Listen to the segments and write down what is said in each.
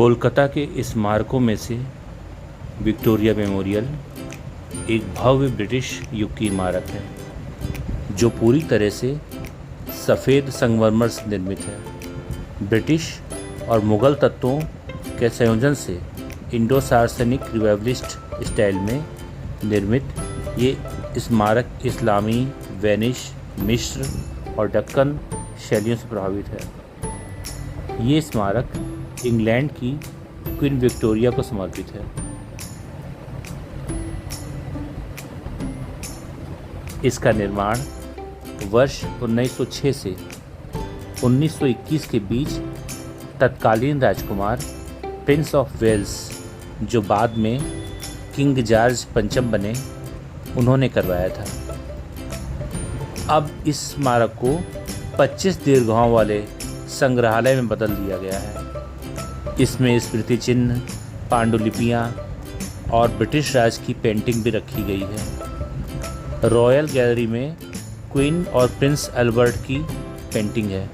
कोलकाता के स्मारकों में से विक्टोरिया मेमोरियल एक भव्य ब्रिटिश युग की इमारत है जो पूरी तरह से सफ़ेद संगमरमर से निर्मित है। ब्रिटिश और मुग़ल तत्वों के संयोजन से इंडो सार्सनिक रिवाइवलिस्ट स्टाइल में निर्मित ये स्मारक इस्लामी, वेनिश, मिस्र और दक्कन शैलियों से प्रभावित है। ये स्मारक इंग्लैंड की क्वीन विक्टोरिया को समर्पित है। इसका निर्माण वर्ष 1906 से 1921 के बीच तत्कालीन राजकुमार प्रिंस ऑफ वेल्स, जो बाद में किंग जॉर्ज पंचम बने, उन्होंने करवाया था। अब इस स्मारक को 25 दीर्घाओं वाले संग्रहालय में बदल दिया गया है। इसमें स्मृति चिन्ह, पांडुलिपियाँ और ब्रिटिश राज की पेंटिंग भी रखी गई है। रॉयल गैलरी में क्वीन और प्रिंस एल्बर्ट की पेंटिंग है।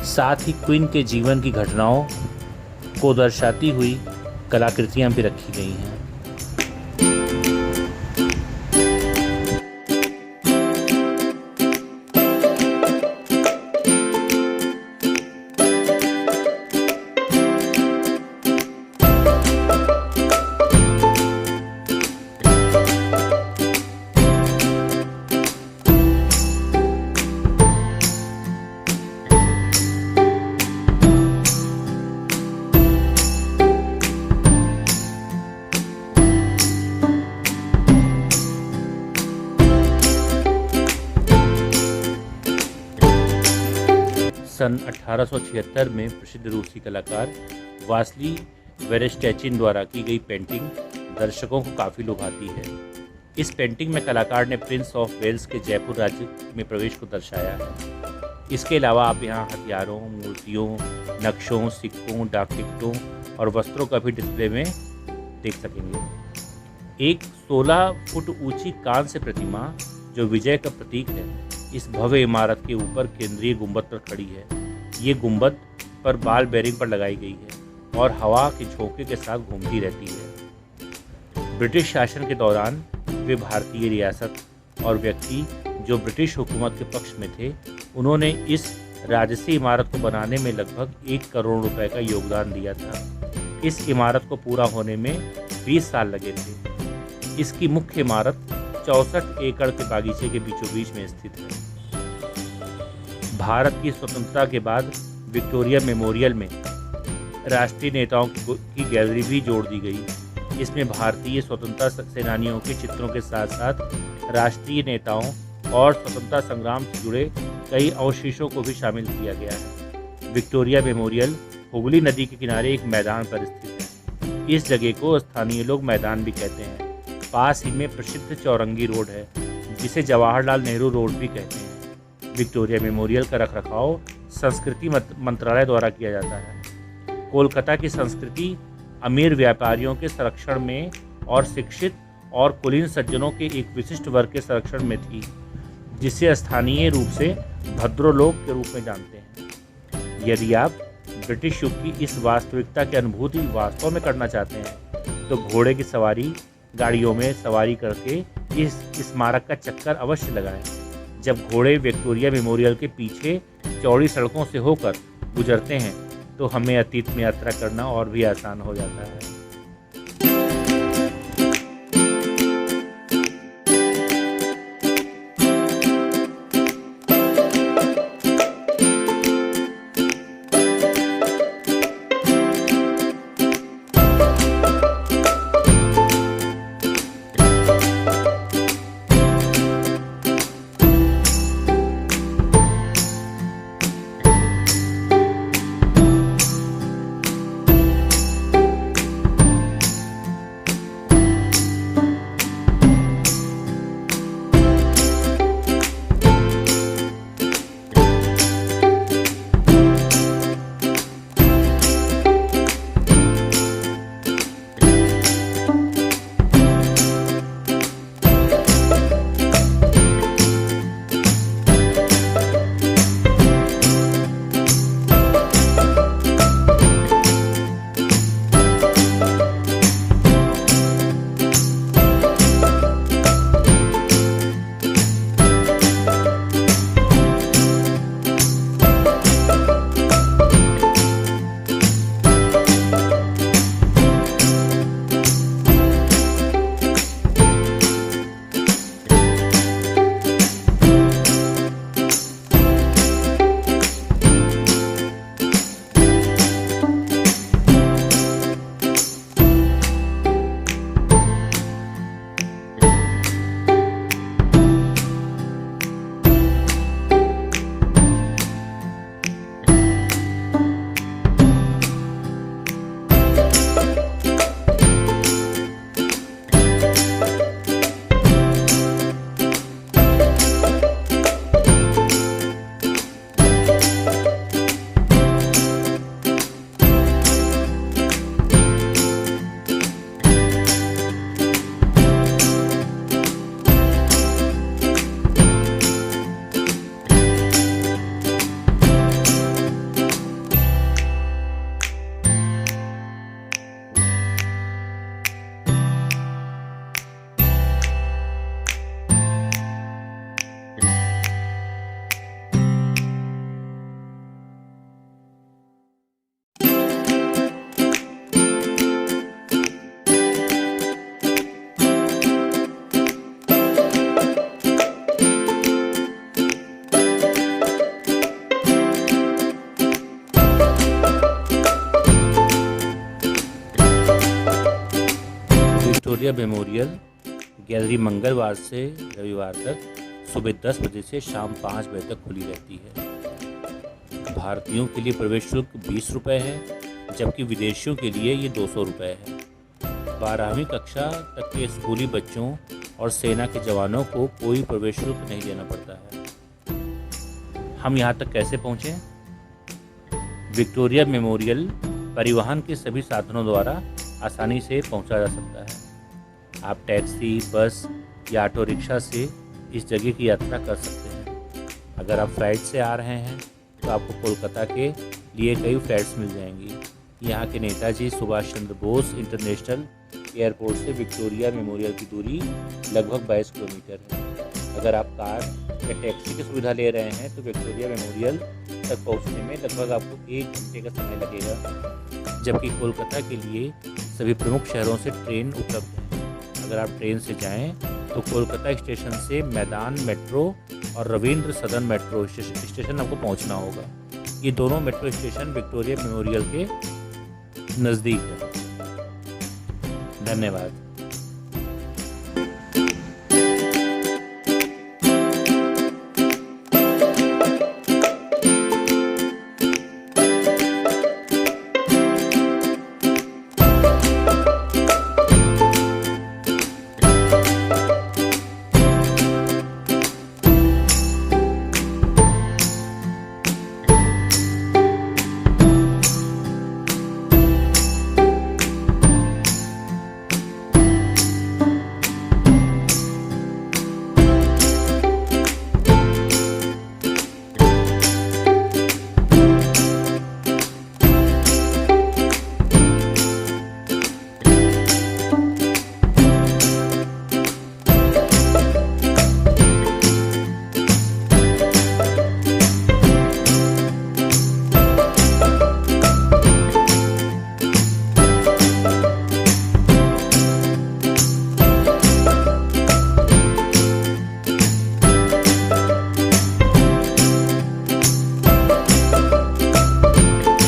साथ ही क्वीन के जीवन की घटनाओं को दर्शाती हुई कलाकृतियाँ भी रखी गई हैं। सन 1876 में प्रसिद्ध रूसी कलाकार वासिली वेरेस्टैचिन द्वारा की गई पेंटिंग दर्शकों को काफ़ी लुभाती है। इस पेंटिंग में कलाकार ने प्रिंस ऑफ वेल्स के जयपुर राज्य में प्रवेश को दर्शाया है। इसके अलावा आप यहाँ हथियारों, मूर्तियों, नक्शों, सिक्कों, डाक टिकटों और वस्त्रों का भी डिस्प्ले में देख सकेंगे। एक 16 फुट ऊंची कांस्य प्रतिमा जो विजय का प्रतीक है, इस भव्य इमारत के ऊपर केंद्रीय गुंबद पर खड़ी है। ये गुंबद पर बाल बेरिंग पर लगाई गई है और हवा के झोंके के साथ घूमती रहती है। ब्रिटिश शासन के दौरान वे भारतीय रियासत और व्यक्ति जो ब्रिटिश हुकूमत के पक्ष में थे, उन्होंने इस राजसी इमारत को बनाने में लगभग 1 करोड़ रुपए का योगदान दिया था। इस इमारत को पूरा होने में 20 साल लगे थे। इसकी मुख्य इमारत 64 एकड़ के बागीचे के बीचों बीच में स्थित है। भारत की स्वतंत्रता के बाद विक्टोरिया मेमोरियल में राष्ट्रीय नेताओं की गैलरी भी जोड़ दी गई। इसमें भारतीय स्वतंत्रता सेनानियों के चित्रों के साथ साथ राष्ट्रीय नेताओं और स्वतंत्रता संग्राम से जुड़े कई अवशेषों को भी शामिल किया गया है। विक्टोरिया मेमोरियल हुगली नदी के किनारे एक मैदान पर स्थित है। इस जगह को स्थानीय लोग मैदान भी कहते हैं। पास ही में प्रसिद्ध चौरंगी रोड है, जिसे जवाहरलाल नेहरू रोड भी कहते हैं। विक्टोरिया मेमोरियल का रखरखाव संस्कृति मंत्रालय द्वारा किया जाता है। कोलकाता की संस्कृति अमीर व्यापारियों के संरक्षण में और शिक्षित और कुलीन सज्जनों के एक विशिष्ट वर्ग के संरक्षण में थी, जिसे स्थानीय रूप से भद्रलोक के रूप में जानते हैं। यदि आप ब्रिटिश युग की इस वास्तविकता की अनुभूति वास्तव में करना चाहते हैं, तो घोड़े की सवारी गाड़ियों में सवारी करके इस स्मारक का चक्कर अवश्य लगाएं। जब घोड़े विक्टोरिया मेमोरियल के पीछे चौड़ी सड़कों से होकर गुजरते हैं, तो हमें अतीत में यात्रा करना और भी आसान हो जाता है। विक्टोरिया मेमोरियल गैलरी मंगलवार से रविवार तक सुबह 10 बजे से शाम 5 बजे तक खुली रहती है। भारतीयों के लिए प्रवेश शुल्क 20 रुपये है, जबकि विदेशियों के लिए ये 200 रुपये है। 12वीं कक्षा तक के स्कूली बच्चों और सेना के जवानों को कोई प्रवेश शुल्क नहीं देना पड़ता है। हम यहाँ तक कैसे पहुँचे? विक्टोरिया मेमोरियल परिवहन के सभी साधनों द्वारा आसानी से पहुँचा जा सकता है। आप टैक्सी, बस या ऑटो रिक्शा से इस जगह की यात्रा कर सकते हैं। अगर आप फ्लाइट से आ रहे हैं तो आपको कोलकाता के लिए कई फ्लाइट्स मिल जाएंगी। यहाँ के नेताजी सुभाष चंद्र बोस इंटरनेशनल एयरपोर्ट से विक्टोरिया मेमोरियल की दूरी लगभग 22 किलोमीटर है। अगर आप कार या टैक्सी की सुविधा ले रहे हैं तो विक्टोरिया मेमोरियल तक पहुँचने में लगभग आपको 1 घंटे का समय लगेगा, जबकि कोलकाता के लिए सभी प्रमुख शहरों से ट्रेन उपलब्ध है। अगर आप ट्रेन से जाएं तो कोलकाता स्टेशन से मैदान मेट्रो और रविंद्र सदन मेट्रो स्टेशन आपको पहुंचना होगा। ये दोनों मेट्रो स्टेशन विक्टोरिया मेमोरियल के नज़दीक है। धन्यवाद।